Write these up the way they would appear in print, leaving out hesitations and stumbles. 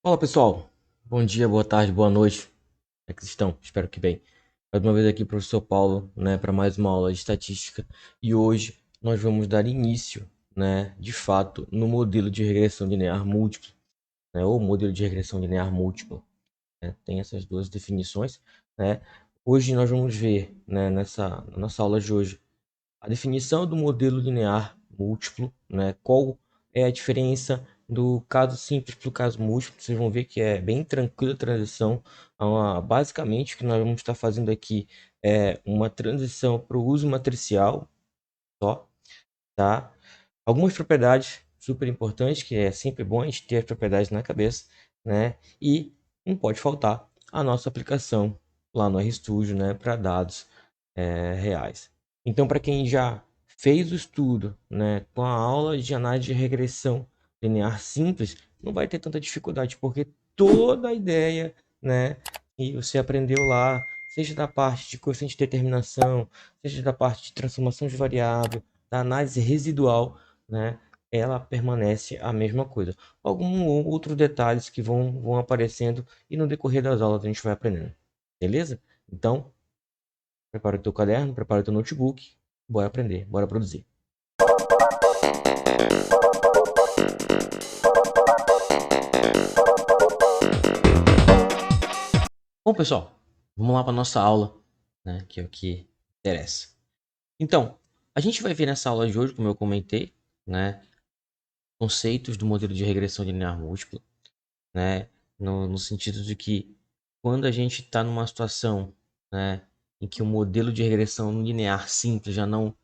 Fala pessoal, bom dia, boa tarde, boa noite. Como é que vocês estão? Espero que bem. Mais uma vez aqui, professor Paulo, né, para mais uma aula de estatística. E hoje nós vamos dar início, né, de fato, no modelo de regressão linear múltipla, né, ou modelo de regressão linear múltipla, né, tem essas duas definições, né. Hoje nós vamos ver, né, na nossa aula de hoje, a definição do modelo linear múltiplo, né? Qual é a diferença do caso simples para o caso múltiplo? Vocês vão ver que é bem tranquila a transição. Basicamente, o que nós vamos estar fazendo aqui é uma transição para o uso matricial, só, tá? Algumas propriedades super importantes, que é sempre bom a gente ter as propriedades na cabeça, né? E não pode faltar a nossa aplicação lá no RStudio, né? Para dados reais. Então, para quem já fez o estudo, né, com a aula de análise de regressão linear simples, não vai ter tanta dificuldade, porque toda a ideia, né, que você aprendeu lá, seja da parte de coeficiente de determinação, seja da parte de transformação de variável, da análise residual, né, ela permanece a mesma coisa. Alguns outros detalhes que vão aparecendo e no decorrer das aulas a gente vai aprendendo. Beleza? Então, prepara o teu caderno, prepara o teu notebook, bora aprender, bora produzir. Bom, pessoal, vamos lá para nossa aula, né, que é o que interessa. Então, a gente vai ver nessa aula de hoje, como eu comentei, né, conceitos do modelo de regressão linear múltipla, né, no sentido de que quando a gente está numa situação, né, em que o modelo de regressão linear simples já não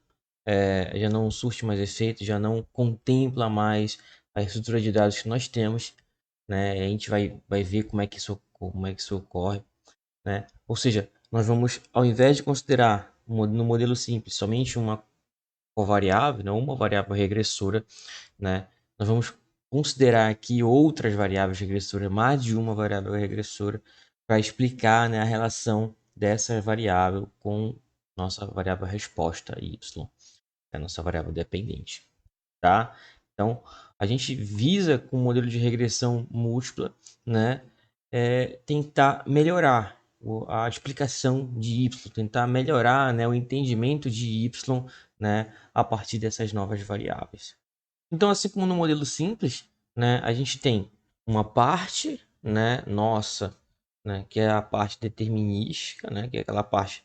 surte mais efeito, já não contempla mais a estrutura de dados que nós temos, né? A gente vai ver como é que isso ocorre, né? Ou seja, nós vamos, ao invés de considerar no modelo simples somente uma covariável, não uma variável regressora, né? Nós vamos considerar aqui outras variáveis regressoras, mais de uma variável regressora, para explicar, né, a relação dessa variável com nossa variável resposta y, que é a nossa variável dependente, tá? Então, a gente visa com o modelo de regressão múltipla, né, tentar melhorar a explicação de y, tentar melhorar, né, o entendimento de y, né, a partir dessas novas variáveis. Então, assim como no modelo simples, né, a gente tem uma parte, né, nossa, né, que é a parte determinística, né, que é aquela parte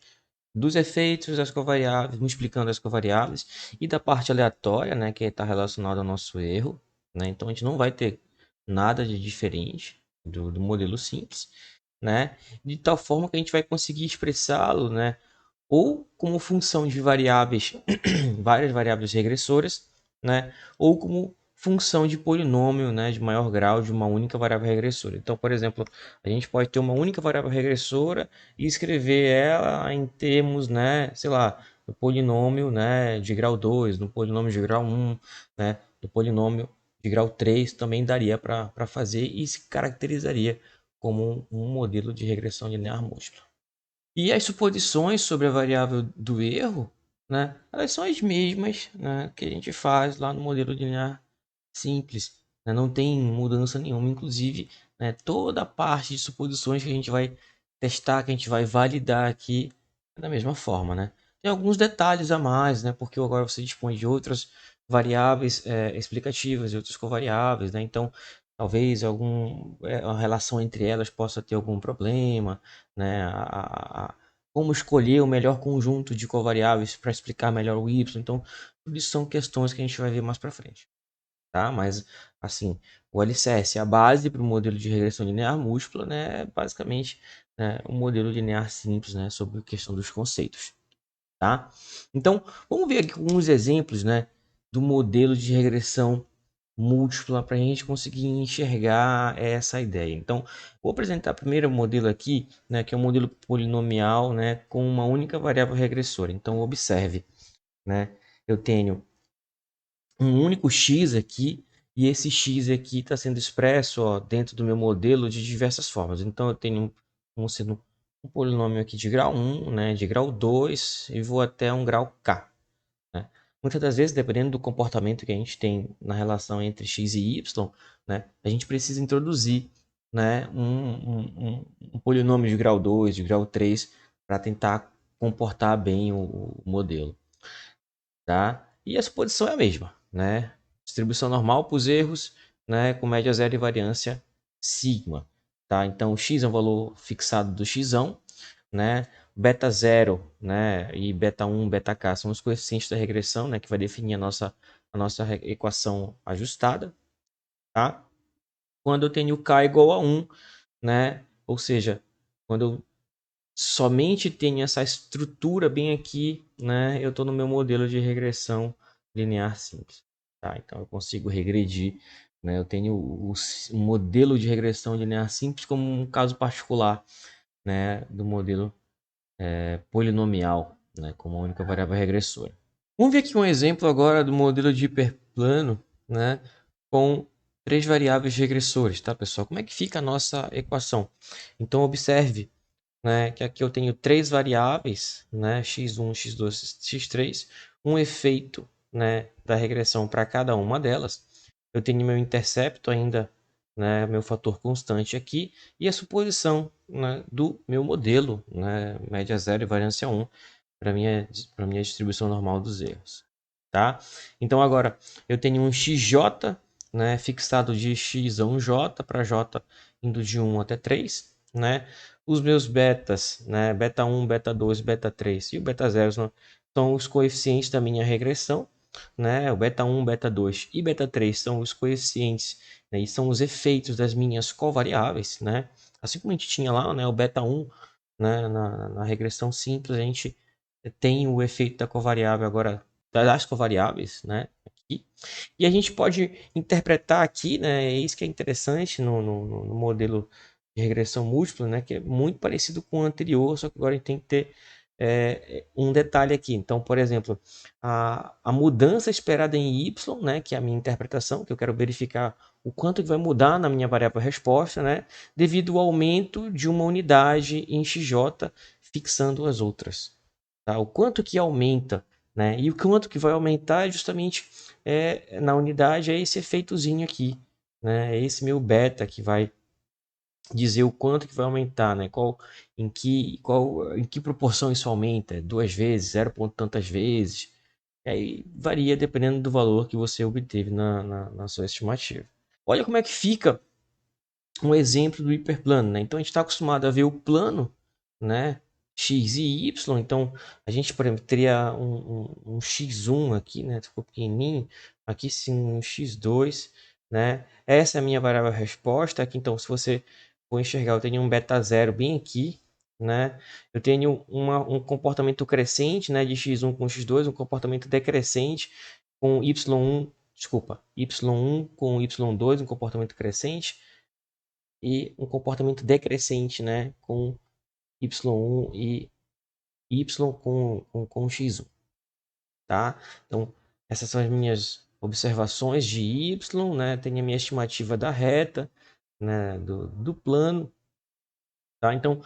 dos efeitos das covariáveis, multiplicando as covariáveis, e da parte aleatória, né, que está relacionada ao nosso erro, né? Então a gente não vai ter nada de diferente do modelo simples, né? De tal forma que a gente vai conseguir expressá-lo, né, ou como função de variáveis, várias variáveis regressoras, né, ou como função de polinômio, né, de maior grau de uma única variável regressora. Então, por exemplo, a gente pode ter uma única variável regressora e escrever ela em termos, né, sei lá, do polinômio, né, de grau 2, do polinômio de grau 1, né, do polinômio de grau 3 também daria para fazer e se caracterizaria como um modelo de regressão linear múltipla. E as suposições sobre a variável do erro, né, elas são as mesmas, né, que a gente faz lá no modelo linear simples, né, não tem mudança nenhuma. Inclusive, né, toda a parte de suposições que a gente vai testar, que a gente vai validar aqui, é da mesma forma. Né? Tem alguns detalhes a mais, né, porque agora você dispõe de outras variáveis explicativas e outras covariáveis, né? Então talvez a relação entre elas possa ter algum problema, né? Como escolher o melhor conjunto de covariáveis para explicar melhor o y. Então, tudo isso são questões que a gente vai ver mais para frente, tá? Mas, assim, o alicerce, a base para o modelo de regressão linear múltipla, né, é basicamente, né, um modelo linear simples, né, sobre a questão dos conceitos, tá? Então, vamos ver aqui alguns exemplos, né, do modelo de regressão múltipla para a gente conseguir enxergar essa ideia. Então, vou apresentar primeiro o modelo aqui, né, que é um modelo polinomial, né, com uma única variável regressora. Então, observe, né, eu tenho um único x aqui e esse x aqui está sendo expresso, ó, dentro do meu modelo de diversas formas. Então, eu tenho sendo um polinômio aqui de grau 1, né, de grau 2 e vou até um grau k. Né? Muitas das vezes, dependendo do comportamento que a gente tem na relação entre x e y, né, a gente precisa introduzir, né, um polinômio de grau 2, de grau 3, para tentar comportar bem o modelo. Tá? E a suposição é a mesma, né? Distribuição normal para os erros, né? Com média zero e variância sigma. Tá? Então, o x é um valor fixado do x, né? Beta 0, né? E beta 1, beta k são os coeficientes da regressão, né? Que vai definir a nossa equação ajustada. Tá? Quando eu tenho k igual a 1, né? Ou seja, quando eu somente tenho essa estrutura bem aqui, né? Eu estou no meu modelo de regressão linear simples. Tá? Então eu consigo regredir, né? Eu tenho o modelo de regressão linear simples como um caso particular, né? Do modelo polinomial, né? Como a única variável regressora. Vamos ver aqui um exemplo agora do modelo de hiperplano, né? Com três variáveis regressores, tá, pessoal? Como é que fica a nossa equação? Então observe, né, que aqui eu tenho três variáveis, né, x1, x2, x3, um efeito, né, da regressão para cada uma delas. Eu tenho meu intercepto ainda, né, meu fator constante aqui, e a suposição, né, do meu modelo, né, média zero e variância 1, para minha distribuição normal dos erros. Tá? Então agora eu tenho um xj, né, fixado de x a 1j para j indo de 1 até 3, né? Os meus betas, né, beta 1, beta 2, beta 3 e o beta 0 são os coeficientes da minha regressão, né? O beta 1, beta 2 e beta 3 são os coeficientes, né, e são os efeitos das minhas covariáveis, né? Assim como a gente tinha lá, né, o beta 1, né, na regressão simples, a gente tem o efeito da covariável agora, das covariáveis, né? Aqui. E a gente pode interpretar aqui, né? É isso que é interessante no modelo de regressão múltipla, né? Que é muito parecido com o anterior, só que agora a gente tem que ter um detalhe aqui. Então, por exemplo, a mudança esperada em y, né? Que é a minha interpretação, que eu quero verificar o quanto que vai mudar na minha variável resposta, né? Devido ao aumento de uma unidade em xj, fixando as outras. Tá? O quanto que aumenta, né? E o quanto que vai aumentar é justamente na unidade é esse efeitozinho aqui, né? É esse meu beta que vai dizer o quanto que vai aumentar, né? Em que proporção isso aumenta? 2 vezes, 0 ponto tantas vezes. Aí varia dependendo do valor que você obteve na sua estimativa. Olha como é que fica um exemplo do hiperplano, né? Então a gente está acostumado a ver o plano, né? X e Y, então a gente, por exemplo, teria um x1 aqui, né? Ficou pequenininho, aqui sim um x2, né? Essa é a minha variável resposta aqui, então se você for enxergar, eu tenho um beta zero bem aqui, né? Eu tenho um comportamento crescente, né? De x1 com x2, um comportamento decrescente com y1, desculpa, y1 com y2, um comportamento crescente, e um comportamento decrescente, né, com y1 e y com x1, tá? Então, essas são as minhas observações de y, né? Tem a minha estimativa da reta, né, do plano, tá? Então,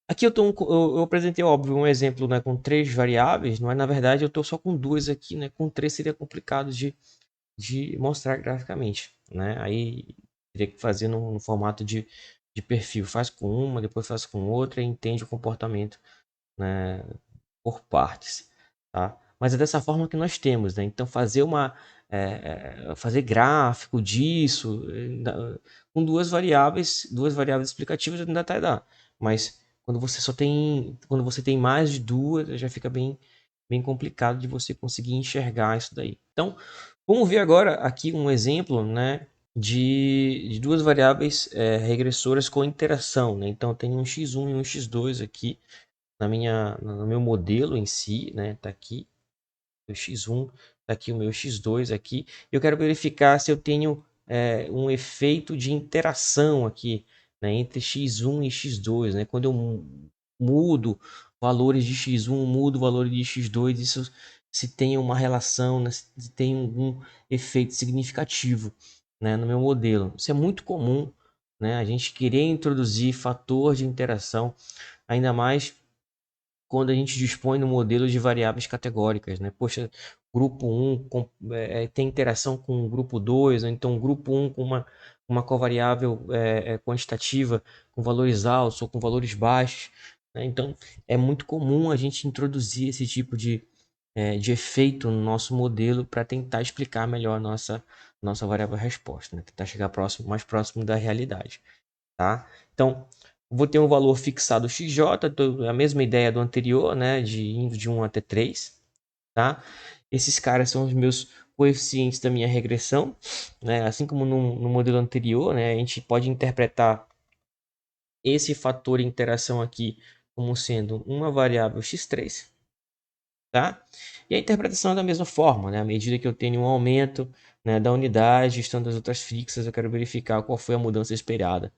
aqui eu apresentei, óbvio, um exemplo, né, com três variáveis, mas na verdade eu estou só com duas aqui, né? Com três seria complicado de mostrar graficamente, né? Aí teria que fazer no formato de perfil. Faz com uma, depois faz com outra e entende o comportamento, né, por partes, tá? Mas é dessa forma que nós temos, né? Então fazer gráfico disso com duas variáveis explicativas ainda até dá, mas quando você tem mais de duas, já fica bem complicado de você conseguir enxergar isso daí. Então, vamos ver agora aqui um exemplo, né, de duas variáveis regressoras com interação, né? Então, eu tenho um x1 e um x2 aqui no meu modelo em si, né? Tá aqui o x1, tá aqui o meu x2 aqui. Eu quero verificar se eu tenho um efeito de interação aqui, né, entre x1 e x2, né? Quando eu mudo valores de x1, mudo valores de x2, isso se tem uma relação, né, se tem algum efeito significativo, né, no meu modelo. Isso é muito comum, né? A gente querer introduzir fator de interação, ainda mais quando a gente dispõe no modelo de variáveis categóricas, né? Poxa, grupo 1 tem interação com o grupo 2, ou então grupo 1 com uma uma covariável quantitativa com valores altos ou com valores baixos, né? Então, é muito comum a gente introduzir esse tipo de efeito no nosso modelo para tentar explicar melhor a nossa variável resposta, né? Tentar chegar mais próximo da realidade, tá? Então, vou ter um valor fixado xj, a mesma ideia do anterior, né? De 1 até 3, tá? Esses caras são os meus coeficientes da minha regressão, né? Assim como no modelo anterior, né? A gente pode interpretar esse fator de interação aqui como sendo uma variável x3, tá? E a interpretação é da mesma forma, né? À medida que eu tenho um aumento, né, da unidade, estando as outras fixas, eu quero verificar qual foi a mudança esperada,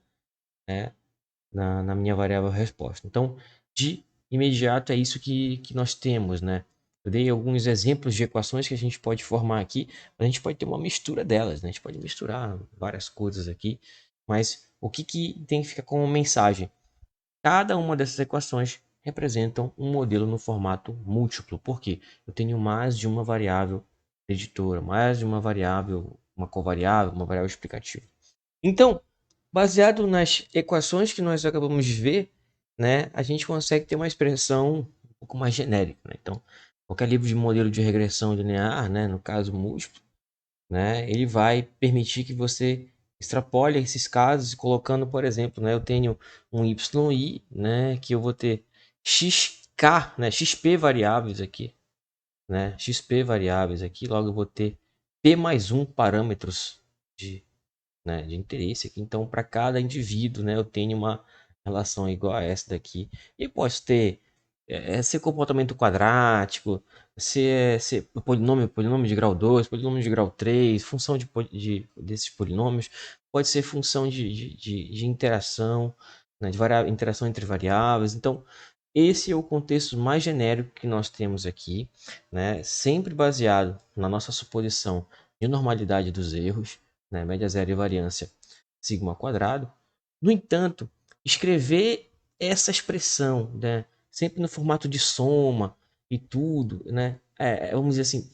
né, na minha variável resposta. Então, de imediato é isso que nós temos, né? Eu dei alguns exemplos de equações que a gente pode formar aqui, mas a gente pode ter uma mistura delas, né? A gente pode misturar várias coisas aqui, mas o que tem que ficar como mensagem? Cada uma dessas equações representam um modelo no formato múltiplo. Por quê? Eu tenho mais de uma variável preditora, mais de uma variável, uma covariável, uma variável explicativa. Então, baseado nas equações que nós acabamos de ver, né, a gente consegue ter uma expressão um pouco mais genérica, né? Então, qualquer livro de modelo de regressão linear, né, no caso múltiplo, né, ele vai permitir que você extrapole esses casos, colocando, por exemplo, né, eu tenho um yi, né, que eu vou ter xk, né, xp variáveis aqui, né, xp variáveis aqui, logo eu vou ter p mais 1 parâmetros de, né, de interesse aqui. Então, para cada indivíduo, né, eu tenho uma relação igual a essa daqui. E posso ter ser comportamento quadrático, ser polinômio de grau 2, polinômio de grau 3, função desses polinômios, pode ser função de interação, né, de interação entre variáveis. Então, esse é o contexto mais genérico que nós temos aqui, né, sempre baseado na nossa suposição de normalidade dos erros, né, média zero e variância sigma quadrado. No entanto, escrever essa expressão, né, sempre no formato de soma e tudo, né, vamos dizer assim,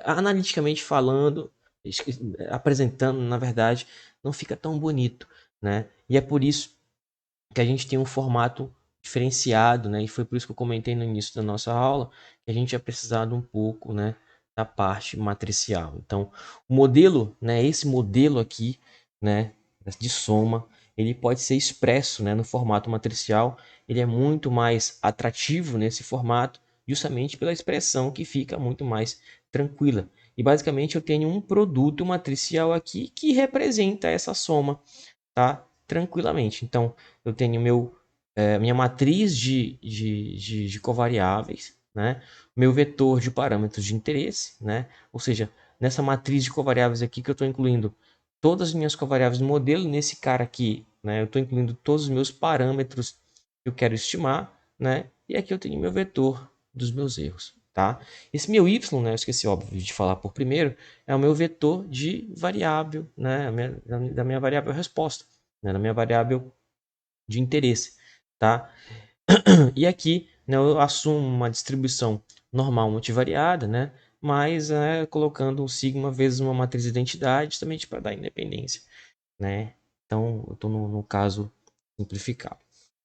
analiticamente falando, apresentando, na verdade, não fica tão bonito, né? E é por isso que a gente tem um formato diferenciado, né? E foi por isso que eu comentei no início da nossa aula que a gente ia precisar de um pouco, né, da parte matricial. Então, o modelo, né, esse modelo aqui, né, de soma, ele pode ser expresso, né, no formato matricial. Ele é muito mais atrativo nesse formato, justamente pela expressão que fica muito mais tranquila. E basicamente eu tenho um produto matricial aqui que representa essa soma, tá? Tranquilamente. Então, eu tenho minha matriz de covariáveis, né? Meu vetor de parâmetros de interesse, né? Ou seja, nessa matriz de covariáveis aqui que eu estou incluindo todas as minhas covariáveis do modelo, nesse cara aqui, né? Eu estou incluindo todos os meus parâmetros que eu quero estimar, né? E aqui eu tenho meu vetor dos meus erros, tá? Esse meu y, né? Eu esqueci, óbvio, de falar por primeiro, é o meu vetor de variável, né? Da minha variável resposta, né? Da minha variável de interesse, tá? E aqui, né, eu assumo uma distribuição normal multivariada, né? Mas colocando um sigma vezes uma matriz de identidade, justamente para dar independência, né? Então, eu estou no caso simplificado,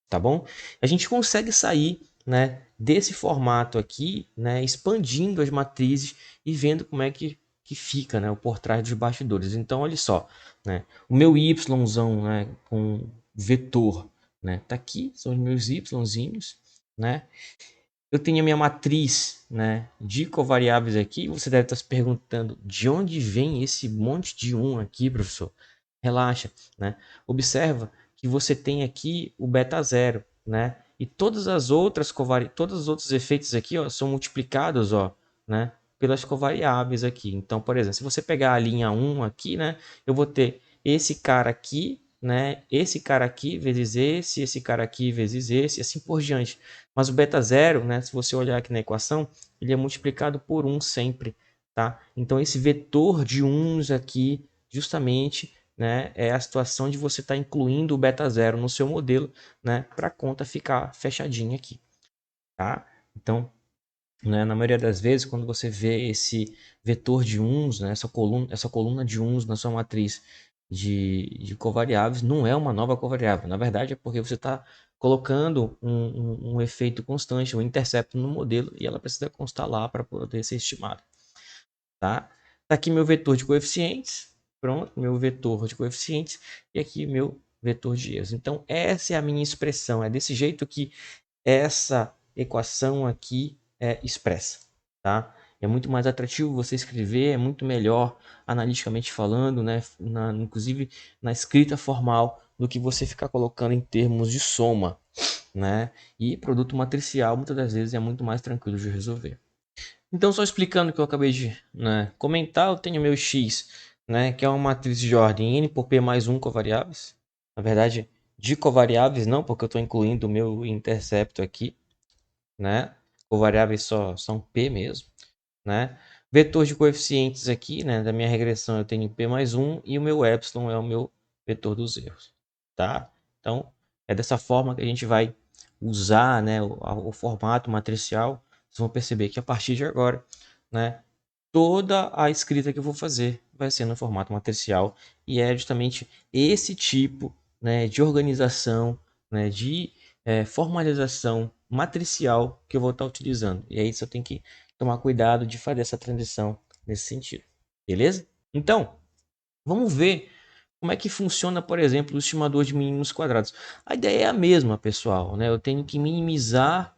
tá bom? A gente consegue sair, né, desse formato aqui, né, expandindo as matrizes e vendo como é que fica, né, o por trás dos bastidores. Então, olha só, né, o meu y'zão, né, com vetor, né, tá aqui, são os meus y'zinhos, né? Eu tenho a minha matriz, né, de covariáveis aqui. Você deve estar se perguntando de onde vem esse monte de 1 aqui, professor? Relaxa, né? Observa que você tem aqui o beta zero, né? E todos os outros efeitos aqui, ó, são multiplicados, ó, né, pelas covariáveis aqui. Então, por exemplo, se você pegar a linha 1 aqui, né, eu vou ter esse cara aqui, né, esse cara aqui vezes esse cara aqui vezes esse, e assim por diante. Mas o beta zero, né, se você olhar aqui na equação, ele é multiplicado por 1 sempre, tá? Então, esse vetor de 1s aqui, justamente, né, é a situação de você estar incluindo o beta zero no seu modelo, né, para a conta ficar fechadinha aqui, tá? Então, né, na maioria das vezes, quando você vê esse vetor de 1s, né, essa coluna de 1s na sua matriz de covariáveis não é uma nova covariável. Na verdade, é porque você está colocando um efeito constante, um intercepto no modelo, e ela precisa constar lá para poder ser estimada. Tá? Tá aqui meu vetor de coeficientes. Pronto, meu vetor de coeficientes. E aqui meu vetor de erros. Então, essa é a minha expressão. É desse jeito que essa equação aqui é expressa. Tá? É muito mais atrativo você escrever, é muito melhor analiticamente falando, né? Inclusive na escrita formal, do que você ficar colocando em termos de soma. Né? E produto matricial muitas das vezes é muito mais tranquilo de resolver. Então, só explicando o que eu acabei de, né, comentar, eu tenho meu x, né, que é uma matriz de ordem n por p mais 1 covariáveis. Na verdade, de covariáveis não, porque eu estou incluindo o meu intercepto aqui. Né? Covariáveis só são p mesmo. Né? Vetor de coeficientes aqui, né, da minha regressão eu tenho p mais 1 e o meu epsilon é o meu vetor dos erros. Tá? Então, é dessa forma que a gente vai usar, né, o formato matricial. Vocês vão perceber que a partir de agora, né, toda a escrita que eu vou fazer vai ser no formato matricial e é justamente esse tipo, né, de organização, né, de formalização matricial que eu vou estar utilizando. E aí você tem que tomar cuidado de fazer essa transição nesse sentido. Beleza? Então, vamos ver como é que funciona, por exemplo, o estimador de mínimos quadrados. A ideia é a mesma, pessoal, né? Eu tenho que minimizar,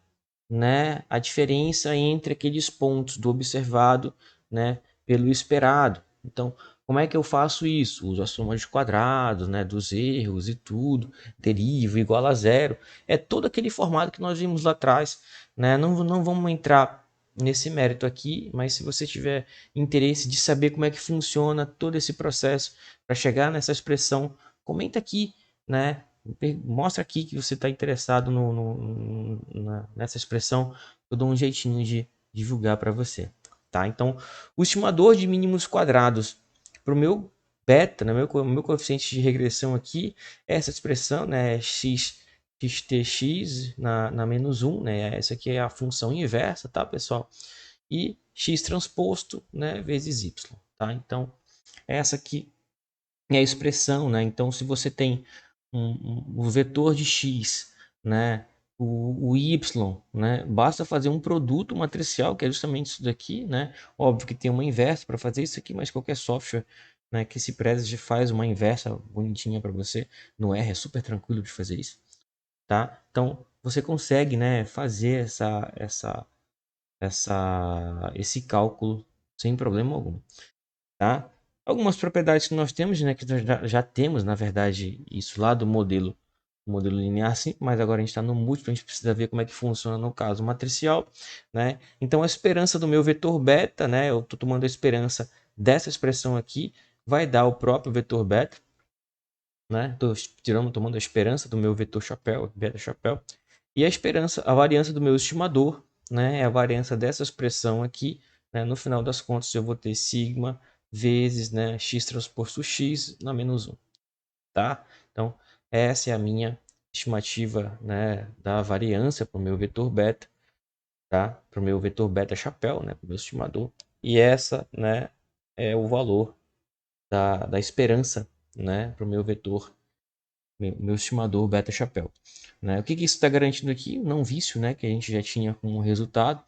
né, a diferença entre aqueles pontos do observado, né, pelo esperado. Então, como é que eu faço isso? Uso a soma de quadrados, né, dos erros e tudo, derivo igual a zero. É todo aquele formato que nós vimos lá atrás, né? Não vamos entrar nesse mérito aqui, mas se você tiver interesse de saber como é que funciona todo esse processo para chegar nessa expressão, comenta aqui, né? Mostra aqui que você está interessado nessa expressão. Eu dou um jeitinho de divulgar para você. Tá? Então, o estimador de mínimos quadrados para o meu beta, né, meu coeficiente de regressão aqui, é essa expressão, né, xtx na menos 1, né, essa aqui é a função inversa, tá, pessoal? E x transposto, né, vezes y. Tá? Então, essa aqui é a expressão, né? Então, se você tem o vetor de x, né? O y, né? Basta fazer um produto matricial, que é justamente isso daqui, né? Óbvio que tem uma inversa para fazer isso aqui, mas qualquer software, né, que se preze já faz uma inversa bonitinha para você. No R é super tranquilo de fazer isso, tá? Então, você consegue, né, fazer esse cálculo sem problema algum. Tá? Algumas propriedades que nós temos, né, que nós já temos, na verdade, isso lá do modelo linear sim, mas agora a gente está no múltiplo, a gente precisa ver como é que funciona no caso matricial, né? Então a esperança do meu vetor beta, né, eu estou tomando a esperança dessa expressão aqui, vai dar o próprio vetor beta, né? Estou tomando a esperança do meu vetor chapéu, beta chapéu, e a esperança, a variância do meu estimador, né, é a variância dessa expressão aqui, né? No final das contas eu vou ter sigma vezes, né, x transposto x na menos 1, tá? Então, essa é a minha estimativa, né, da variância para o meu vetor beta, tá? Para o meu vetor beta chapéu, né, para o meu estimador. E essa, né, é o valor da esperança, né, para o meu vetor, meu estimador beta chapéu. Né? O que isso está garantindo aqui? Um não vício, né, que a gente já tinha como resultado,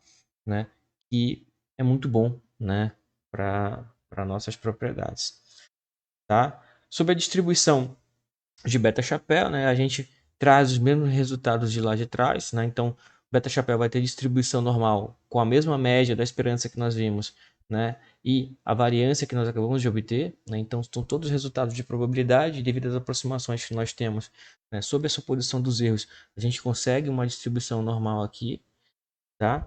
né, que é muito bom, né, para nossas propriedades. Tá? Sobre a distribuição de beta chapéu, né, a gente traz os mesmos resultados de lá de trás, né? Então, beta chapéu vai ter distribuição normal com a mesma média da esperança que nós vimos, né? E a variância que nós acabamos de obter, né? Então, são todos os resultados de probabilidade devido às aproximações que nós temos, né? Sob a suposição dos erros, a gente consegue uma distribuição normal aqui, tá?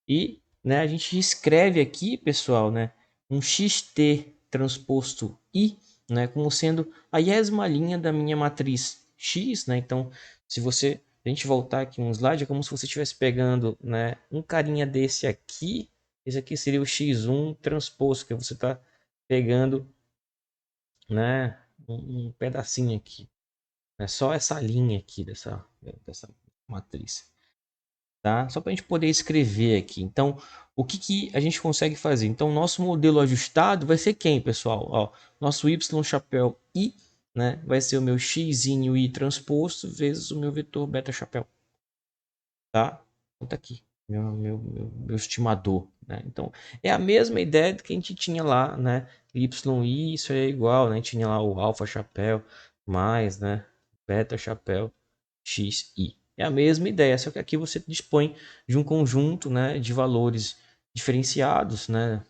E, né, a gente escreve aqui, pessoal, né, um xt transposto i, né, como sendo a iésima linha da minha matriz x, né? Então, se a gente voltar aqui um slide, é como se você estivesse pegando, né, um carinha desse aqui, esse aqui seria o x1 transposto, que você está pegando, né, um pedacinho aqui, é só essa linha aqui dessa matriz. tá? Só para a gente poder escrever aqui. Então, o que a gente consegue fazer? Então, nosso modelo ajustado vai ser quem, pessoal? Ó, nosso y chapéu i, né? Vai ser o meu xzinho i transposto vezes o meu vetor beta chapéu, tá? Então, tá aqui, meu estimador, né? Então, é a mesma ideia que a gente tinha lá, né? yi, isso é igual, né? A gente tinha lá o alfa chapéu mais, né? Beta chapéu xi. É a mesma ideia, só que aqui você dispõe de um conjunto, né, de valores diferenciados, né,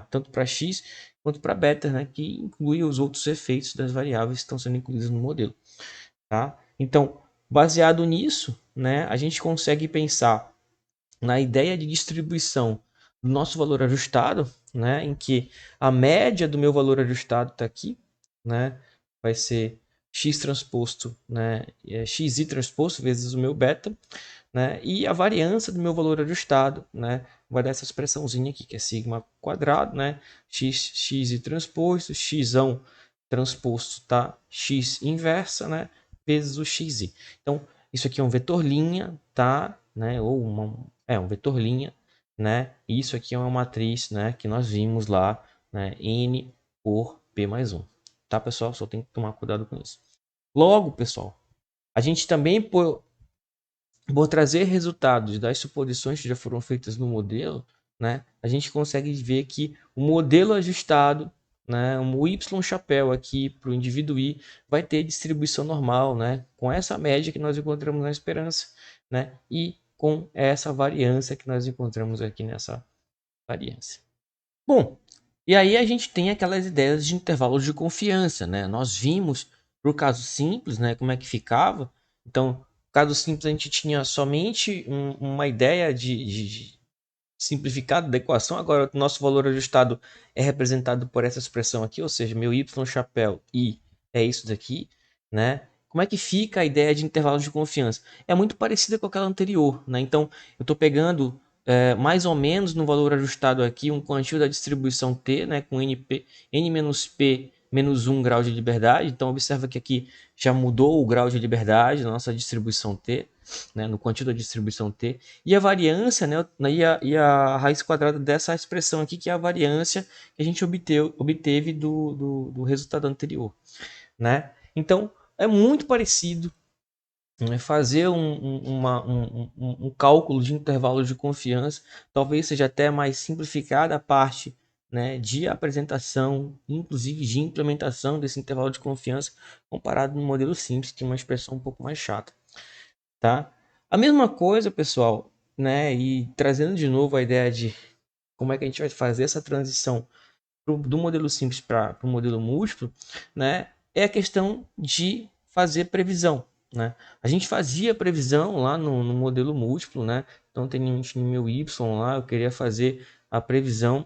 tanto para x quanto para beta, né, que inclui os outros efeitos das variáveis que estão sendo incluídas no modelo. Tá? Então, baseado nisso, né, a gente consegue pensar na ideia de distribuição do nosso valor ajustado, né, em que a média do meu valor ajustado está aqui, né, vai ser x transposto, né, xi transposto vezes o meu beta, né, e a variância do meu valor ajustado, né, vai dar essa expressãozinha aqui, que é sigma quadrado, né, xi transposto, xão transposto, tá, x inversa, né, vezes o xi. Então, isso aqui é um vetor linha, tá, né, ou um vetor linha, né, e isso aqui é uma matriz, né, que nós vimos lá, né, n por p mais 1, tá, pessoal? Só tem que tomar cuidado com isso. Logo, pessoal, a gente também por trazer resultados das suposições que já foram feitas no modelo, né, a gente consegue ver que o modelo ajustado, né, o y chapéu aqui para o indivíduo i vai ter distribuição normal, né, com essa média que nós encontramos na esperança, né, e com essa variância que nós encontramos aqui nessa variância. Bom, e aí a gente tem aquelas ideias de intervalos de confiança, né? Nós vimos para o caso simples, né, como é que ficava. Então, no caso simples a gente tinha somente uma ideia de simplificado da equação. Agora, o nosso valor ajustado é representado por essa expressão aqui, ou seja, meu y chapéu i é isso daqui, né? Como é que fica a ideia de intervalos de confiança? É muito parecida com aquela anterior, né? Então, eu estou pegando mais ou menos no valor ajustado aqui um quantio da distribuição t, né? Com n menos p menos 1 grau de liberdade. Então, observa que aqui já mudou o grau de liberdade da nossa distribuição t, né? No quantio da distribuição t. E a variância, né, e a raiz quadrada dessa expressão aqui, que é a variância que a gente obteve do resultado anterior, né? Então, é muito parecido, né, fazer um cálculo de intervalo de confiança. Talvez seja até mais simplificada a parte, né, de apresentação, inclusive de implementação desse intervalo de confiança, comparado no modelo simples, que é uma expressão um pouco mais chata, tá? A mesma coisa, pessoal, né? E trazendo de novo a ideia de como é que a gente vai fazer essa transição do modelo simples para o modelo múltiplo, né? É a questão de fazer previsão, né? A gente fazia previsão lá no modelo múltiplo, né? Então tem um meu y lá, eu queria fazer a previsão,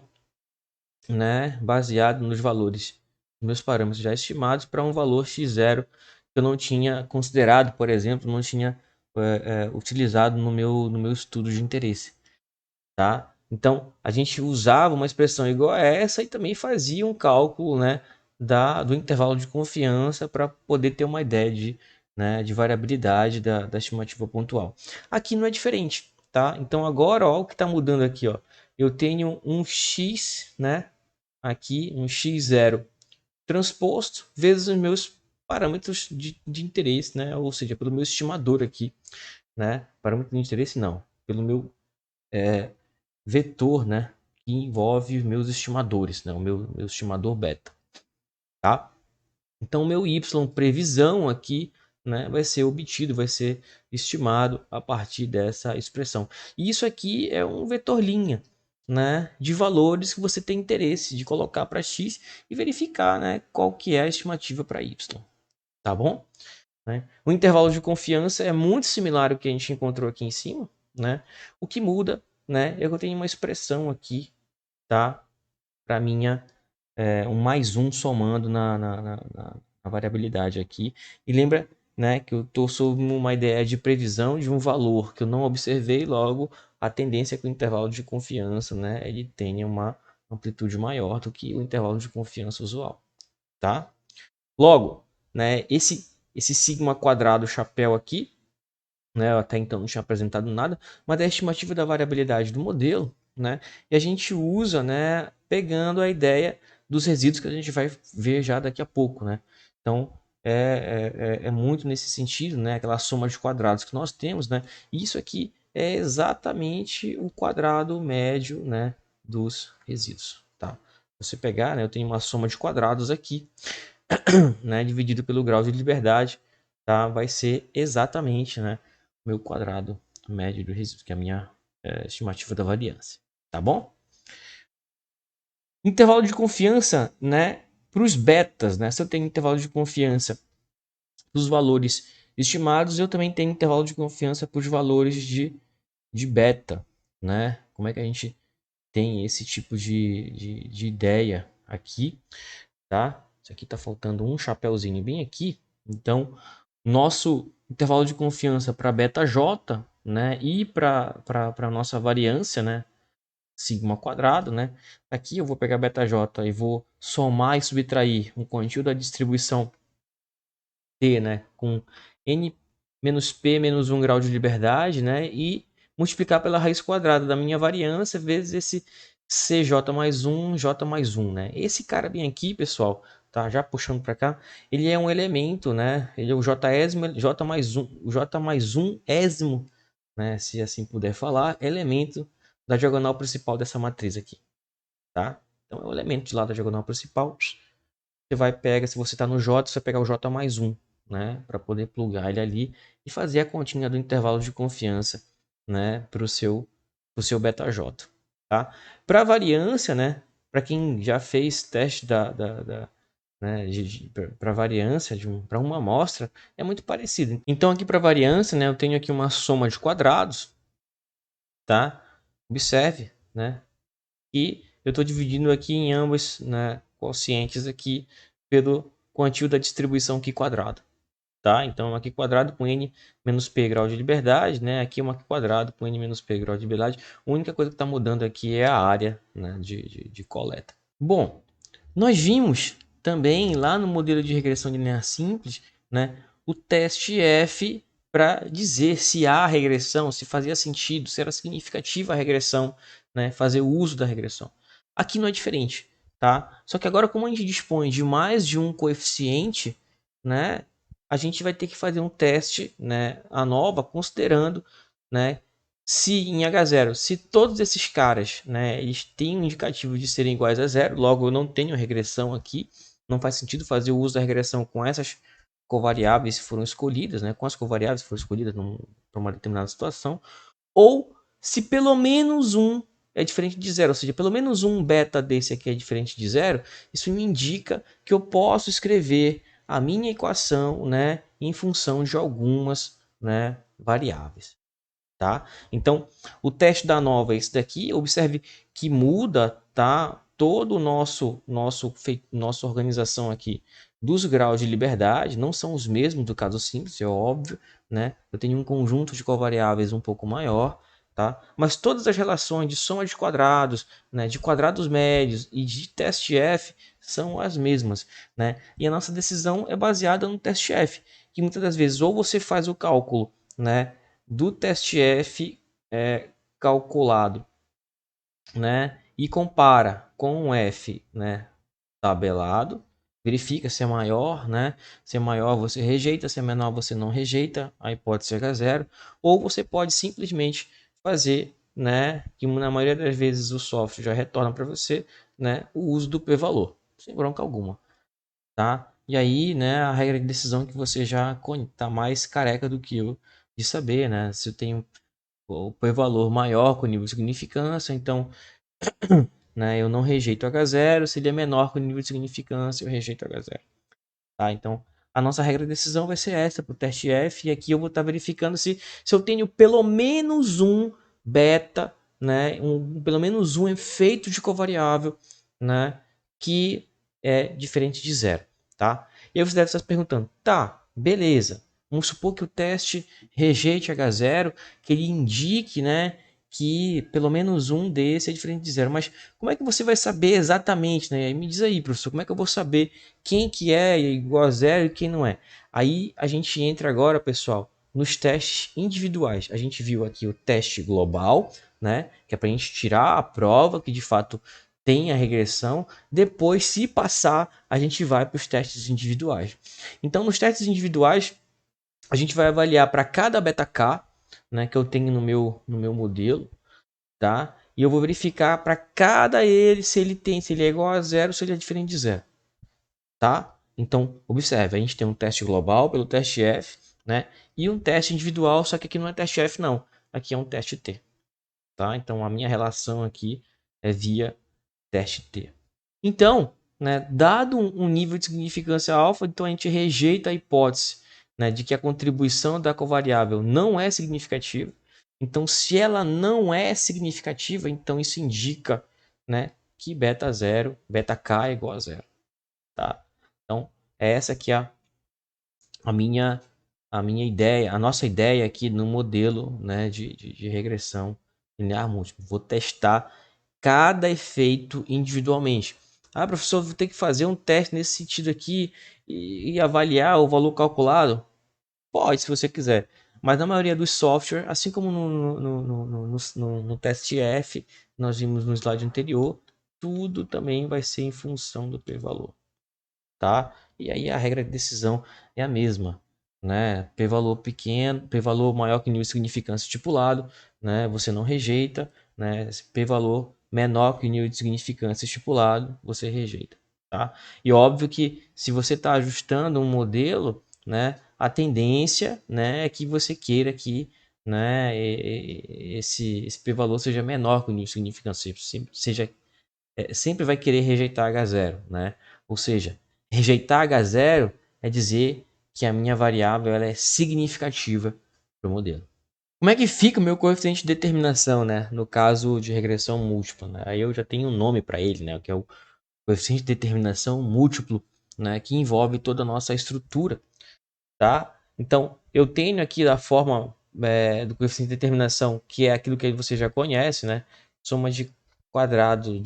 né? Baseado nos valores, meus parâmetros já estimados para um valor x0 que eu não tinha considerado, por exemplo, não tinha utilizado no meu estudo de interesse, tá? Então, a gente usava uma expressão igual a essa e também fazia um cálculo, né, do intervalo de confiança para poder ter uma ideia de variabilidade da estimativa pontual. Aqui não é diferente, tá? Então, agora, ó, o que está mudando aqui, ó, eu tenho um x, né, aqui, um x0 transposto vezes os meus parâmetros de interesse, né? Ou seja, pelo meu estimador aqui, né? Parâmetro de interesse não, pelo meu vetor, né? Que envolve meus estimadores, né? O meu estimador beta, tá? Então, o meu y previsão aqui, né? Vai ser obtido, vai ser estimado a partir dessa expressão. E isso aqui é um vetor linha, né? De valores que você tem interesse de colocar para x e verificar, né? Qual que é a estimativa para y, tá bom? Né? O intervalo de confiança é muito similar ao que a gente encontrou aqui em cima, né? O que muda, né? Eu tenho uma expressão aqui, tá? Para minha um mais um somando na variabilidade aqui. E lembra, né, que eu estou sob uma ideia de previsão de um valor que eu não observei, logo a tendência é que o intervalo de confiança, né, ele tenha uma amplitude maior do que o intervalo de confiança usual, tá? Logo, né, esse sigma quadrado chapéu aqui, né? Eu até então não tinha apresentado nada, mas é a estimativa da variabilidade do modelo, né? E a gente usa, né, pegando a ideia dos resíduos que a gente vai ver já daqui a pouco, né? Então, é muito nesse sentido, né? Aquela soma de quadrados que nós temos, né? E isso aqui é exatamente o quadrado médio, né, dos resíduos, tá? Você pegar, né, eu tenho uma soma de quadrados aqui, né, dividido pelo grau de liberdade, tá? Vai ser exatamente, né, o meu quadrado médio do resíduo, que é a minha estimativa da variância, tá bom? Intervalo de confiança, né, para os betas, né? Se eu tenho intervalo de confiança dos valores estimados, eu também tenho intervalo de confiança para os valores de beta, né? Como é que a gente tem esse tipo de ideia aqui, tá? Isso aqui tá faltando um chapéuzinho bem aqui. Então, nosso intervalo de confiança para beta j, né, e para a nossa variância, né, sigma quadrado, né? Aqui eu vou pegar beta j e vou somar e subtrair um quantio da distribuição t, né, com n menos p menos 1 grau de liberdade, né, e multiplicar pela raiz quadrada da minha variância vezes esse cj mais 1, j mais 1, né? Esse cara bem aqui, pessoal, tá? Já puxando para cá, ele é um elemento, né? Ele é o j ésimo, j mais 1, o j mais 1 ésimo, né, se assim puder falar, elemento da diagonal principal dessa matriz aqui, tá? Então é o elemento de lá da diagonal principal. Você vai pegar, se você está no J, você vai pegar o J mais 1, né? Para poder plugar ele ali e fazer a continha do intervalo de confiança, né? Para o seu beta J, tá? Para variância, né? Para quem já fez teste né, para variância para uma amostra, é muito parecido. Então aqui para variância, né? Eu tenho aqui uma soma de quadrados, tá? Observe, né? E eu estou dividindo aqui em ambos, né, quocientes aqui pelo quantio da distribuição aqui quadrado, tá? Então aqui quadrado com n menos p grau de liberdade, né? Aqui uma aqui quadrado com n menos p grau de liberdade. A única coisa que está mudando aqui é a área, né, de coleta. Bom, nós vimos também lá no modelo de regressão linear simples, né, o teste F para dizer se há regressão, se fazia sentido, se era significativa a regressão, né, fazer o uso da regressão. Aqui não é diferente, tá? Só que agora, como a gente dispõe de mais de um coeficiente, né, a gente vai ter que fazer um teste, né, ANOVA, considerando, né, se em H0, se todos esses caras, né, eles têm um indicativo de serem iguais a zero, logo eu não tenho regressão aqui, não faz sentido fazer o uso da regressão com essas covariáveis que foram escolhidas, né, com as covariáveis que foram escolhidas para uma determinada situação, ou se pelo menos um é diferente de zero, ou seja, pelo menos um beta desse aqui é diferente de zero, isso me indica que eu posso escrever a minha equação, né, em função de algumas, né, variáveis. Tá? Então, o teste da ANOVA é esse daqui. Observe que muda, tá? Todo o nossa organização aqui dos graus de liberdade não são os mesmos do caso simples, é óbvio, né? Eu tenho um conjunto de covariáveis um pouco maior, tá? Mas todas as relações de soma de quadrados, né, de quadrados médios e de teste F são as mesmas, né? E a nossa decisão é baseada no teste F, que muitas das vezes ou você faz o cálculo, né, do teste F calculado, né, e compara com o F, né, tabelado, verifica se é maior, né, se é maior você rejeita, se é menor você não rejeita a hipótese H0, ou você pode simplesmente fazer, né, que na maioria das vezes o software já retorna para você, né, o uso do p-valor, sem bronca alguma, tá? E aí, né, a regra de decisão que você já está mais careca do que eu de saber, né, se eu tenho o p-valor maior com nível de significância, então, né, eu não rejeito H0, se ele é menor com nível de significância, eu rejeito H0. Tá? Então, a nossa regra de decisão vai ser essa para o teste F, e aqui eu vou estar verificando se eu tenho pelo menos um beta, né, pelo menos um efeito de covariável, né, que é diferente de zero. Tá? E aí você deve estar se perguntando, tá, beleza, vamos supor que o teste rejeite H0, que ele indique, né, que pelo menos um desse é diferente de zero, mas como é que você vai saber exatamente, né? Me diz aí, professor, como é que eu vou saber quem que é igual a zero e quem não é? Aí a gente entra agora, pessoal, nos testes individuais. A gente viu aqui o teste global, né, que é para a gente tirar a prova que de fato tem a regressão. Depois, se passar, a gente vai para os testes individuais. Então, nos testes individuais, a gente vai avaliar para cada beta K, né, que eu tenho no meu modelo, tá? E eu vou verificar para cada ele se ele é igual a zero, se ele é diferente de zero, tá? Então, observe, a gente tem um teste global pelo teste F, né? E um teste individual, só que aqui não é teste F não, aqui é um teste T, tá? Então a minha relação aqui é via teste T. Então, né, dado um nível de significância alfa, então a gente rejeita a hipótese, né, de que a contribuição da covariável não é significativa. Então, se ela não é significativa, então isso indica, né, que beta zero, beta K é igual a zero, tá? Então, é essa aqui a minha a minha ideia, a nossa ideia aqui no modelo, né, de regressão linear múltipla. Vou testar cada efeito individualmente. Ah, professor, vou ter que fazer um teste nesse sentido aqui e avaliar o valor calculado? Pode, se você quiser. Mas na maioria dos softwares, assim como no teste F, nós vimos no slide anterior, tudo também vai ser em função do p-valor, tá? E aí a regra de decisão é a mesma, né? P-valor pequeno, p-valor maior que nível de significância estipulado, né? Você não rejeita, né? P-valor menor que o nível de significância estipulado, você rejeita, tá? E óbvio que se você está ajustando um modelo, né? A tendência, né, é que você queira que, né, esse p-valor seja menor que o nível de significância, seja sempre vai querer rejeitar H0, né? Ou seja, rejeitar H0 é dizer que a minha variável ela é significativa para o modelo. Como é que fica o meu coeficiente de determinação, né? No caso de regressão múltipla, né? Aí eu já tenho um nome para ele, né? Que é o coeficiente de determinação múltiplo, né? Que envolve toda a nossa estrutura, tá? Então, eu tenho aqui a forma do coeficiente de determinação, que é aquilo que você já conhece, né? Soma de quadrado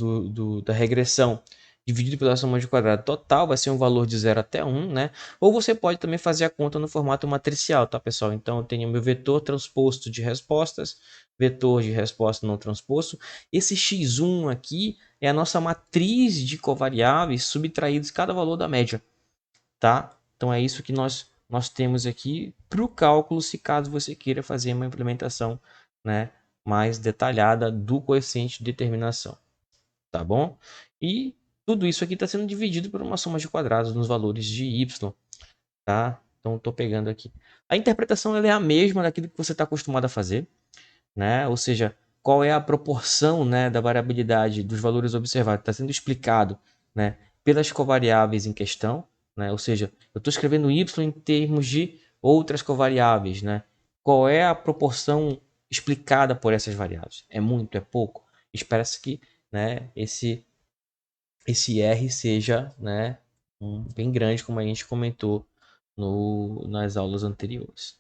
da regressão dividido pela soma de quadrado total, vai ser um valor de 0 até 1, né? Ou você pode também fazer a conta no formato matricial, tá, pessoal? Então, eu tenho meu vetor transposto de respostas, vetor de resposta não transposto. Esse x1 aqui é a nossa matriz de covariáveis subtraídos cada valor da média, tá? Então é isso que nós temos aqui para o cálculo, se caso você queira fazer uma implementação, né, mais detalhada do coeficiente de determinação, tá bom? E tudo isso aqui está sendo dividido por uma soma de quadrados nos valores de y, tá? Então estou pegando aqui. A interpretação ela é a mesma daquilo que você está acostumado a fazer, né? Ou seja, qual é a proporção, né, da variabilidade dos valores observados? Está sendo explicado, né, pelas covariáveis em questão, né? Ou seja, eu estou escrevendo y em termos de outras covariáveis, né? Qual é a proporção explicada por essas variáveis? É muito, é pouco? Espera-se que, né, esse R seja, né, bem grande, como a gente comentou nas aulas anteriores.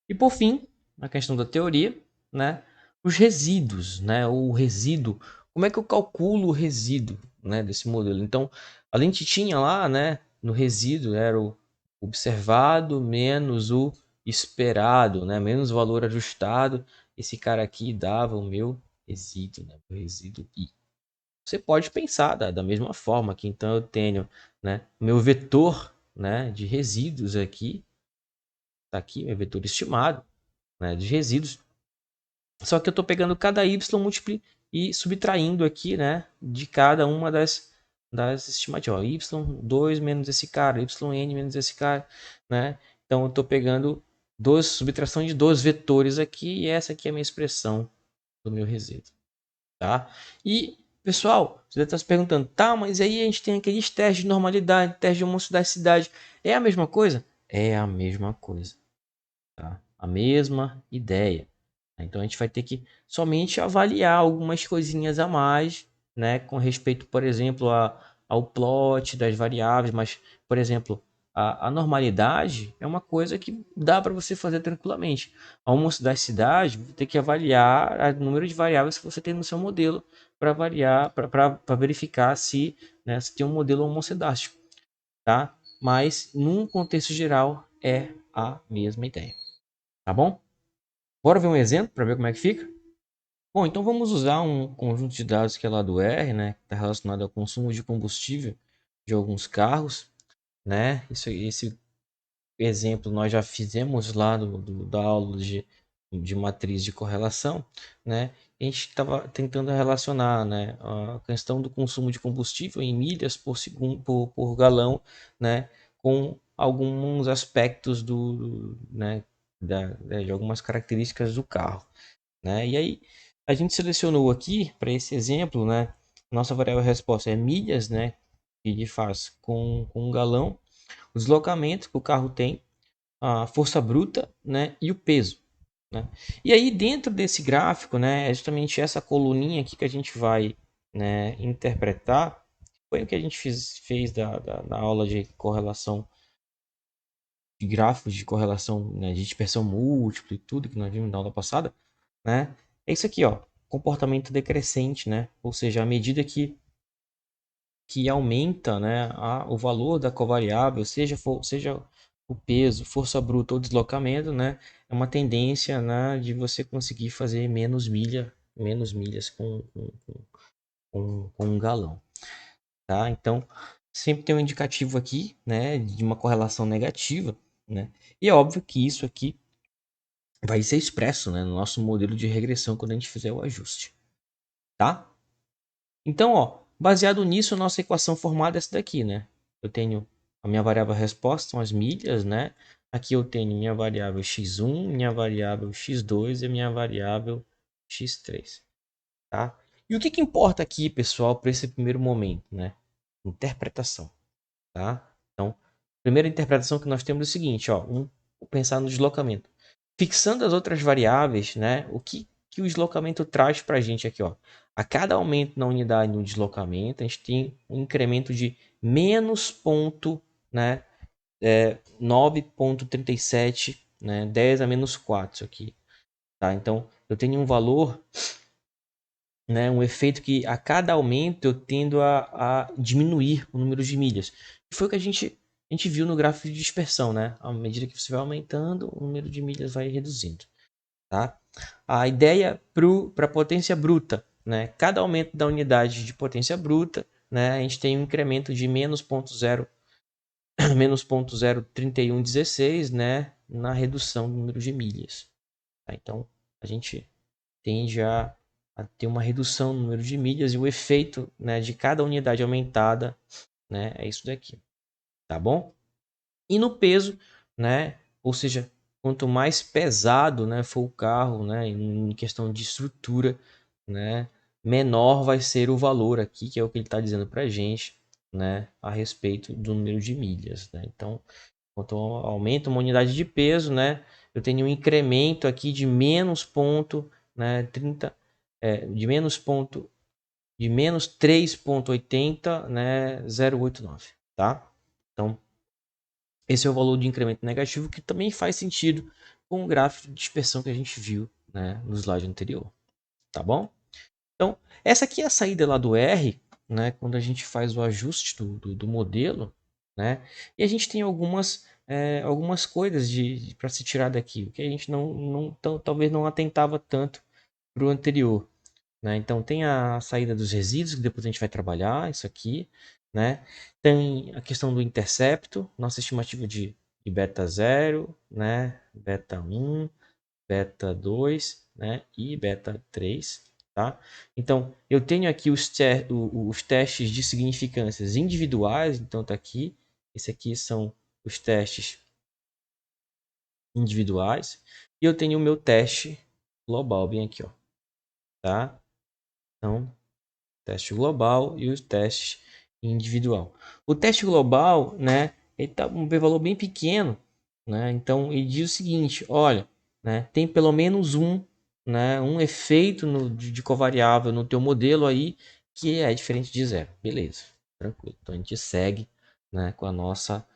E por fim, a questão da teoria, né? Os resíduos, né? O resíduo, como é que eu calculo o resíduo, né, desse modelo? Então, a gente tinha lá, né, no resíduo era o observado menos o esperado, né, menos o valor ajustado. Esse cara aqui dava o meu resíduo, né, o resíduo I. Você pode pensar da mesma forma que então eu tenho, né, meu vetor, né, de resíduos aqui, tá aqui, meu vetor estimado, né, de resíduos. Só que eu estou pegando cada y múltiplo e subtraindo aqui, né, de cada uma das estimativas. Y2 menos esse cara, yn menos esse cara, né? Então eu estou pegando subtração de dois vetores aqui e essa aqui é a minha expressão do meu resíduo, tá? E pessoal, você deve estar se perguntando, tá, mas aí a gente tem aqueles testes de normalidade, teste de homocidade, é a mesma coisa? É a mesma coisa, tá? A mesma ideia. Então a gente vai ter que somente avaliar algumas coisinhas a mais, né, com respeito, por exemplo, ao plot das variáveis, mas, por exemplo, a normalidade é uma coisa que dá para você fazer tranquilamente. A homocidade, você tem que avaliar o número de variáveis que você tem no seu modelo para variar, para verificar se, né, se tem um modelo homocidástico, tá? Mas num contexto geral é a mesma ideia. Tá bom? Bora ver um exemplo para ver como é que fica? Bom, então vamos usar um conjunto de dados que é lá do R, né? Que está relacionado ao consumo de combustível de alguns carros, né? Esse exemplo nós já fizemos lá da aula de matriz de correlação, né? A gente estava tentando relacionar, né, a questão do consumo de combustível em milhas por segundo por galão, né, com alguns aspectos né, de algumas características do carro, né? E aí a gente selecionou aqui para esse exemplo, né, nossa variável resposta é milhas, né, que ele faz com um galão, o deslocamento que o carro tem, a força bruta, né, e o peso, né? E aí dentro desse gráfico, né, é justamente essa coluninha aqui que a gente vai, né, interpretar. Foi o que a gente fez da aula de correlação, de gráficos de correlação, né, de dispersão múltipla e tudo que nós vimos na aula passada, né? É isso aqui, ó, comportamento decrescente, né? Ou seja, à medida que aumenta, né, o valor da covariável, seja o peso, força bruta ou deslocamento, né, é uma tendência, né, de você conseguir fazer menos milhas com um galão, tá? Então, sempre tem um indicativo aqui, né, de uma correlação negativa, né? E é óbvio que isso aqui vai ser expresso, né, no nosso modelo de regressão quando a gente fizer o ajuste, tá? Então, ó, baseado nisso, a nossa equação formada é essa daqui, né? Eu tenho a minha variável resposta, são as milhas, né? Aqui eu tenho minha variável x1, minha variável x2 e a minha variável x3, tá? E o que importa aqui, pessoal, para esse primeiro momento, né? Interpretação, tá? Então, a primeira interpretação que nós temos é o seguinte, ó, pensar no deslocamento. Fixando as outras variáveis, né? O que o deslocamento traz para a gente aqui, ó? A cada aumento na unidade no deslocamento, a gente tem um incremento de menos ponto, né? 9,37, né? 10 a menos 4, isso aqui, tá? Então, eu tenho um valor, né? Um efeito que a cada aumento eu tendo a diminuir o número de milhas. E foi o que a gente viu no gráfico de dispersão, né? À medida que você vai aumentando, o número de milhas vai reduzindo, tá? A ideia para a potência bruta, né? Cada aumento da unidade de potência bruta, né? A gente tem um incremento de menos 0,0 menos 0,03116, né? Na redução do número de milhas, tá? Então a gente tende a ter uma redução no número de milhas e o efeito, né, de cada unidade aumentada, né, é isso daqui, tá bom? E no peso, né, ou seja, quanto mais pesado, né, for o carro, né, em questão de estrutura, né, menor vai ser o valor aqui, que é o que ele está dizendo para a gente, né, a respeito do número de milhas, né? Então, quanto aumenta uma unidade de peso, né, eu tenho um incremento aqui de menos ponto, né, 30, de menos 3,80, né, 0,89, tá? Então, esse é o valor de incremento negativo, que também faz sentido com o gráfico de dispersão que a gente viu, né, no slide anterior, tá bom? Então, essa aqui é a saída lá do R, né, quando a gente faz o ajuste do modelo, né, e a gente tem algumas coisas para se tirar daqui, que a gente talvez não atentava tanto para o anterior, né? Então tem a saída dos resíduos, que depois a gente vai trabalhar, isso aqui, né? Tem a questão do intercepto, nossa estimativa de beta 0, né? Beta 1, beta 2, né? E beta 3, tá? Então eu tenho aqui os testes de significâncias individuais, então tá aqui. Esse aqui são os testes individuais. E eu tenho o meu teste global bem aqui, ó, tá? Então, teste global e os testes individual. O teste global, né, ele tá um valor bem pequeno, né? Então ele diz o seguinte, olha, né, tem pelo menos né, um efeito de covariável no teu modelo aí que é diferente de zero. Beleza, tranquilo. Então a gente segue, né, com a nossa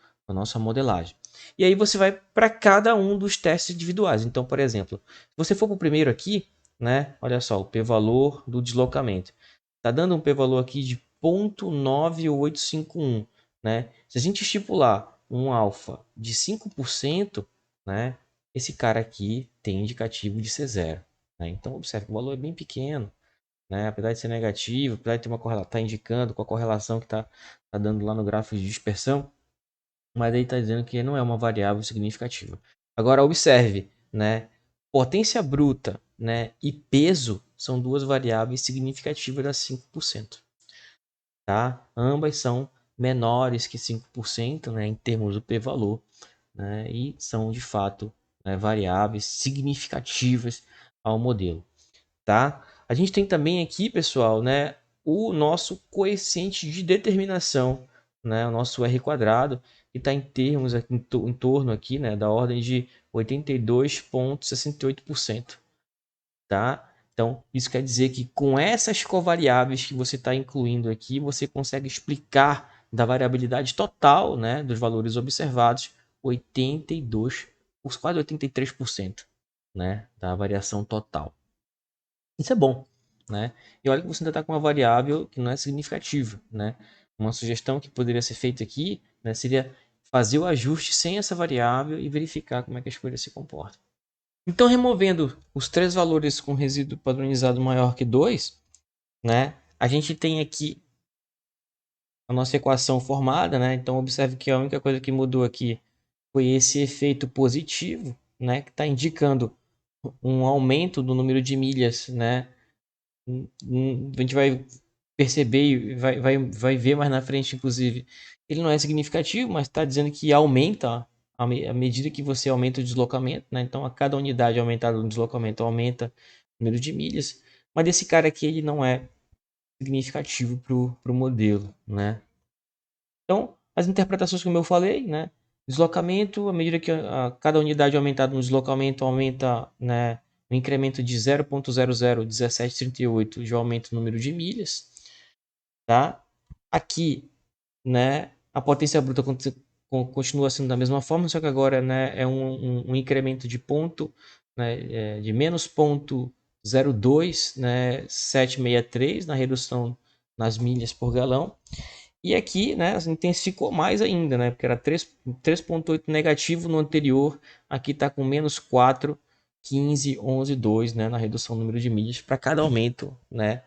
modelagem. E aí você vai para cada um dos testes individuais. Então, por exemplo, se você for para o primeiro aqui, né, olha só, o p-valor do deslocamento. Está dando um p-valor aqui de 0,9851, né? Se a gente estipular um alfa de 5%, né, esse cara aqui tem indicativo de ser zero, né? Então, observe que o valor é bem pequeno, né? Apesar de ser negativo, apesar de ter uma correlação, tá indicando com a correlação que tá dando lá no gráfico de dispersão, mas aí está dizendo que não é uma variável significativa. Agora, observe, né? Potência bruta, né, e peso são duas variáveis significativas a 5%. Tá? Ambas são menores que 5%, né, em termos do p-valor, né, e são de fato, né, variáveis significativas ao modelo. Tá? A gente tem também aqui, pessoal, né, o nosso coeficiente de determinação, né, o nosso R quadrado, que está em termos aqui, em torno aqui, né, da ordem de 82,68%. Tá? Então, isso quer dizer que com essas covariáveis que você está incluindo aqui, você consegue explicar da variabilidade total, né, dos valores observados, 82, quase 83%, né, da variação total. Isso é bom, né? E olha que você ainda está com uma variável que não é significativa, né? Uma sugestão que poderia ser feita aqui, né, seria fazer o ajuste sem essa variável e verificar como é que a escolha se comporta. Então, removendo os três valores com resíduo padronizado maior que 2, né, a gente tem aqui a nossa equação formada, né? Então, observe que a única coisa que mudou aqui foi esse efeito positivo, né, que está indicando um aumento do número de milhas, né? A gente vai perceber e vai ver mais na frente, inclusive, ele não é significativo, mas está dizendo que aumenta à medida que você aumenta o deslocamento, né? Então, a cada unidade aumentada no deslocamento aumenta o número de milhas, mas esse cara aqui ele não é significativo para o modelo, né? Então, as interpretações como eu falei, né? Deslocamento, à medida que cada unidade aumentada no deslocamento aumenta, né, um incremento de 0,001738 de aumento no número de milhas, tá? Aqui, né, a potência bruta continua sendo da mesma forma, só que agora, né, é um incremento de ponto, né, de menos 0,02, né, 763 na redução nas milhas por galão. E aqui, né, intensificou mais ainda, né, porque era 3,8 negativo no anterior, aqui está com menos 4, 15, 11, 2, né, na redução do número de milhas para cada aumento, né,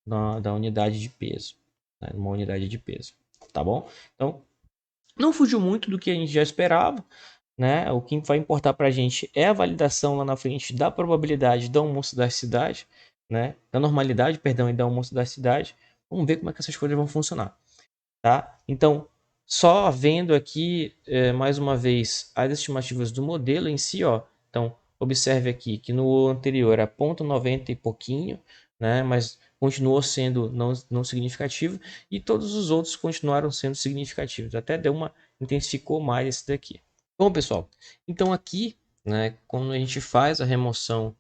da unidade de peso, né, uma unidade de peso, tá bom? Então, não fugiu muito do que a gente já esperava, né? O que vai importar para a gente é a validação lá na frente da probabilidade da homocedasticidade, né? Da normalidade, perdão, e da homocedasticidade. Vamos ver como é que essas coisas vão funcionar, tá? Então, só vendo aqui mais uma vez as estimativas do modelo em si, ó. Então, observe aqui que no anterior era 0,90 e pouquinho, né? Mas continuou sendo não significativo e todos os outros continuaram sendo significativos. Até deu uma intensificou mais esse daqui. Bom, pessoal, então aqui, né, quando a gente faz a remoção,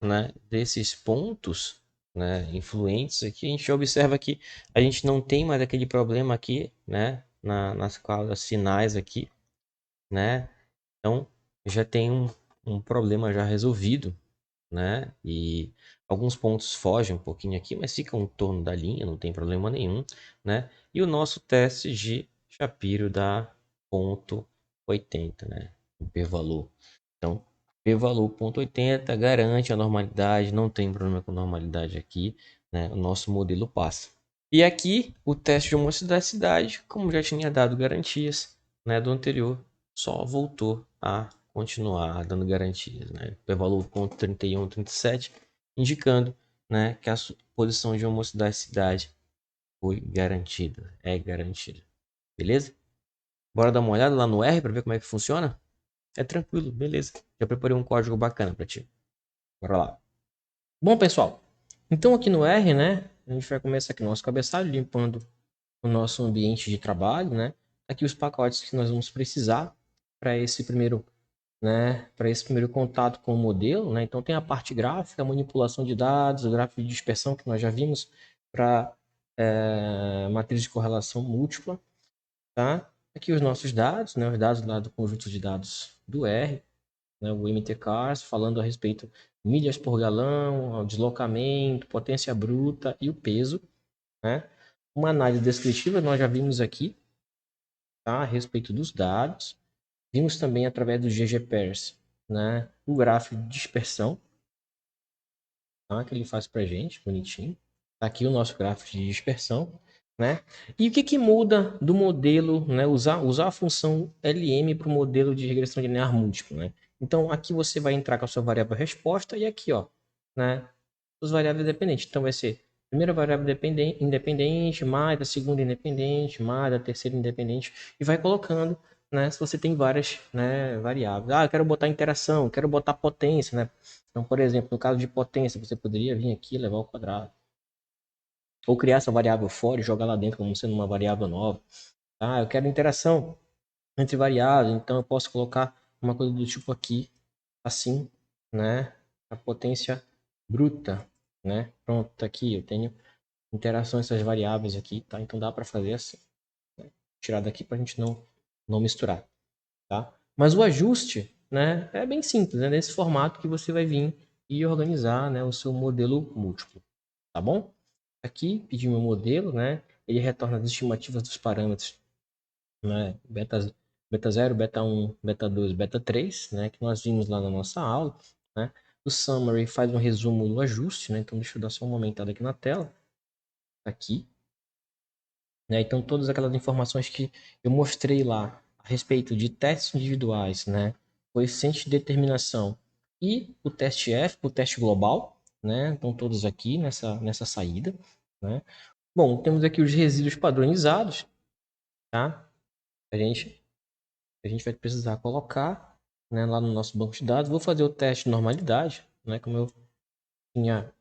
né, desses pontos, né, influentes aqui, a gente observa que a gente não tem mais aquele problema aqui, né, nas cláusulas finais aqui, né? Então já tem um problema já resolvido, né? E alguns pontos fogem um pouquinho aqui, mas ficam em torno da linha, não tem problema nenhum, né? E o nosso teste de Shapiro dá ponto 80, né? O p-valor. Então, p-valor ponto 80 garante a normalidade, não tem problema com normalidade aqui, né? O nosso modelo passa. E aqui, o teste de homocedasticidade, como já tinha dado garantias, né, do anterior, só voltou a continuar dando garantias, né? P-valor ponto 31, 37, indicando, né, que a posição de homocedasticidade foi garantida, é garantida. Beleza? Bora dar uma olhada lá no R para ver como é que funciona? É tranquilo, beleza. Já preparei um código bacana para ti. Bora lá. Bom, pessoal, então aqui no R, né, a gente vai começar aqui no nosso cabeçalho, limpando o nosso ambiente de trabalho, né? Aqui os pacotes que nós vamos precisar para esse primeiro, né, para esse primeiro contato com o modelo, né? Então tem a parte gráfica, manipulação de dados, o gráfico de dispersão que nós já vimos para matriz de correlação múltipla, tá? Aqui os nossos dados, né? Os dados lá do conjunto de dados do R, né? O MTCars, falando a respeito de milhas por galão, o deslocamento, potência bruta e o peso, né? Uma análise descritiva nós já vimos aqui, tá? A respeito dos dados. Vimos também através do GGPairs né, o gráfico de dispersão, tá, que ele faz para gente, bonitinho. Tá aqui o nosso gráfico de dispersão, né? E o que que muda do modelo, né? Usar a função LM para o modelo de regressão linear múltiplo, né? Então aqui você vai entrar com a sua variável resposta e aqui, ó, né? As variáveis dependentes. Então vai ser a primeira variável independente, mais a segunda independente, mais a terceira independente, e vai colocando, né? Se você tem várias, né, variáveis. Ah, eu quero botar interação, quero botar potência, né? Então, por exemplo, no caso de potência, você poderia vir aqui e levar ao quadrado. Ou criar essa variável fora e jogar lá dentro como sendo uma variável nova. Ah, eu quero interação entre variáveis, então eu posso colocar uma coisa do tipo aqui, assim, né? A potência bruta, né? Pronto, tá aqui, eu tenho interação essas variáveis aqui, tá? Então dá para fazer assim. Né? Tirar daqui para a gente não misturar, tá? Mas o ajuste, né, é bem simples, é nesse formato que você vai vir e organizar, né, o seu modelo múltiplo, tá bom? Aqui, pedi meu modelo, né? Ele retorna as estimativas dos parâmetros, né? Beta 0, beta 1, beta 2, beta 3, né? Que nós vimos lá na nossa aula, né? O summary faz um resumo do ajuste, né? Então, deixa eu dar só uma aumentada aqui na tela. Aqui, né? Então, todas aquelas informações que eu mostrei lá a respeito de testes individuais, né? Coeficiente de determinação e o teste F, o teste global, né? Estão todos aqui nessa saída, né? Bom, temos aqui os resíduos padronizados, tá? A gente, a gente vai precisar colocar, né, lá no nosso banco de dados. Vou fazer o teste de normalidade, né? Como eu tinha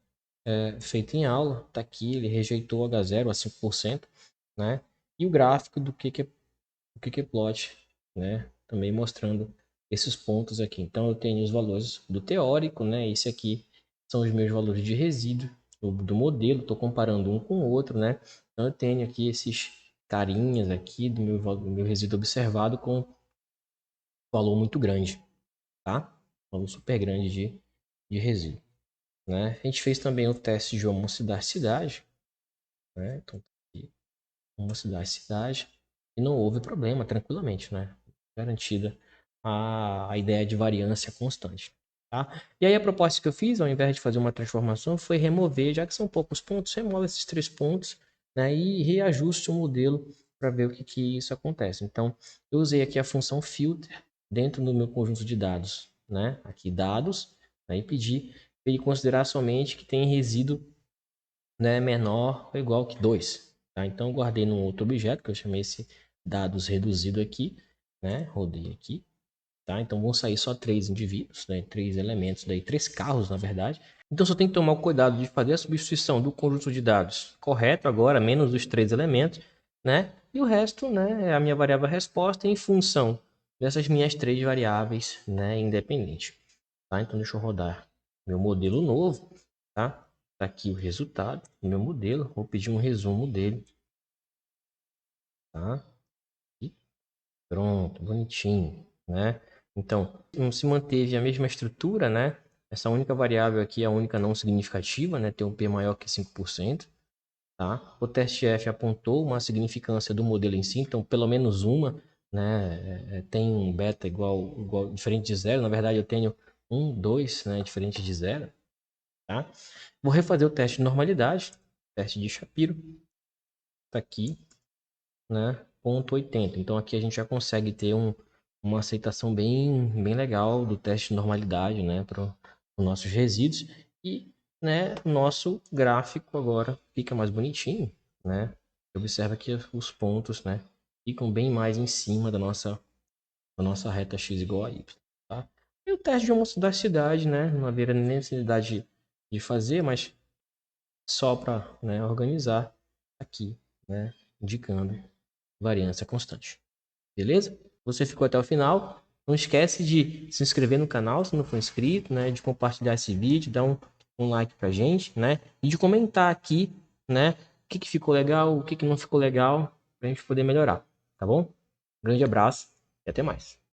feito em aula, tá aqui, ele rejeitou H0 a 5%, né? E o gráfico do que é plot, né? Também mostrando esses pontos aqui. Então eu tenho os valores do teórico, né? Esse aqui são os meus valores de resíduo do modelo. Estou comparando um com o outro, né? Então eu tenho aqui esses carinhas aqui do meu resíduo observado com valor muito grande, tá? Valor super grande de resíduo, né? A gente fez também o teste de homocidade, né? Então aqui, homocidade e não houve problema, tranquilamente, né? Garantida a ideia de variância constante. Tá? E aí a proposta que eu fiz, ao invés de fazer uma transformação, foi remover, já que são poucos pontos, remove esses 3 pontos, né, e reajuste o modelo para ver o que isso acontece. Então, eu usei aqui a função filter dentro do meu conjunto de dados, né? Aqui dados, né, e pedi para ele considerar somente que tem resíduo, né, menor ou igual que 2. Tá? Então, eu guardei num outro objeto, que eu chamei esse dados reduzido aqui, né? Rodei aqui. Tá? Então, vão sair só 3 indivíduos, né? 3 elementos, daí 3 carros, na verdade. Então, só tem que tomar o cuidado de fazer a substituição do conjunto de dados correto agora, menos os 3 elementos, né? E o resto, né, é a minha variável resposta em função dessas minhas 3 variáveis, né, independentes. Tá? Então, deixa eu rodar meu modelo novo, tá? Tá aqui o resultado do meu modelo. Vou pedir um resumo dele, tá? E pronto, bonitinho, né? Então, não se manteve a mesma estrutura, né? Essa única variável aqui é a única não significativa, né? Tem um P maior que 5%, tá? O teste F apontou uma significância do modelo em si, então pelo menos uma, né? Tem um beta igual diferente de zero. Na verdade, eu tenho 1, 2, né? Diferente de zero, tá? Vou refazer o teste de normalidade, teste de Shapiro, tá aqui, né? Ponto 80. Então aqui a gente já consegue ter uma aceitação bem legal do teste de normalidade, né? Para os nossos resíduos. E, né, o nosso gráfico agora fica mais bonitinho, né? Observa que os pontos, né, ficam bem mais em cima da nossa reta x igual a y, tá? E o teste de homocidade, né? Não haveria necessidade de fazer, mas só para, né, organizar aqui, né? Indicando variância constante. Beleza? Você ficou até o final. Não esquece de se inscrever no canal se não for inscrito, né? De compartilhar esse vídeo, dar um like pra gente, né? E de comentar aqui, né? O que ficou legal, o que não ficou legal, pra gente poder melhorar, tá bom? Grande abraço e até mais.